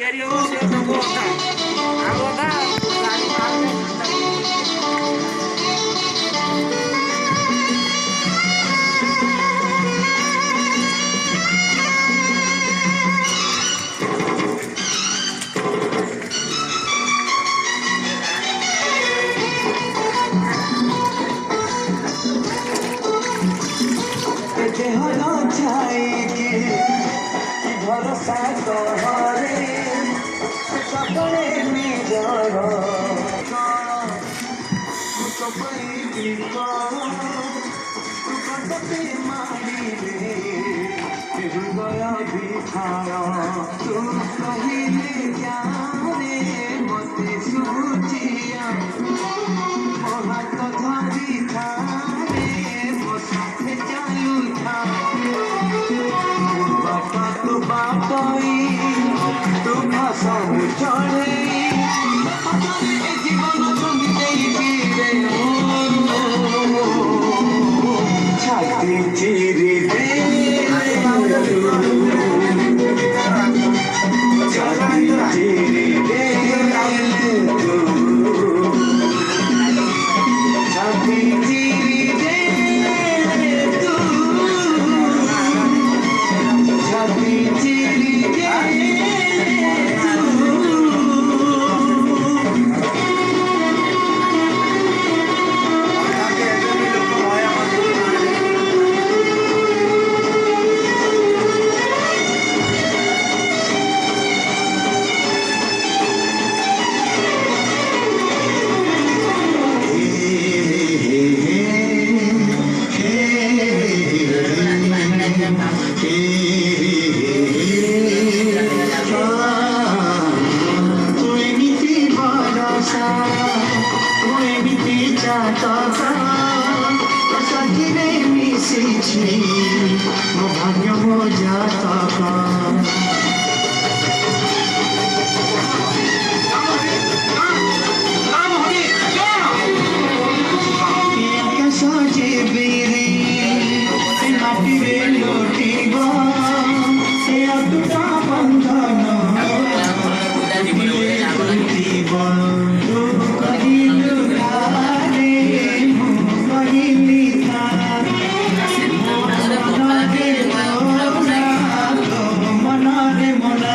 ଡେରି ହବ ସେ ଦବ ଅଧା ଆଉ ଅଧା ଗାଡ଼ି ভরসা তোহরে সকলে নিজর কটতে মারিবে হৃদয় বিছায় তু কহিলে জানে মতে সুচিয়া মহাত ধরি থারে মো সাথে চালু থা तू बापाई तू भाषण चढ़े जीवन संगे छाती चिरी दे छाती चिरी दे छाती चिरी दे भाग्य हो जाता का सजे बेरे माटी लोटिब अतुटा बंधन मना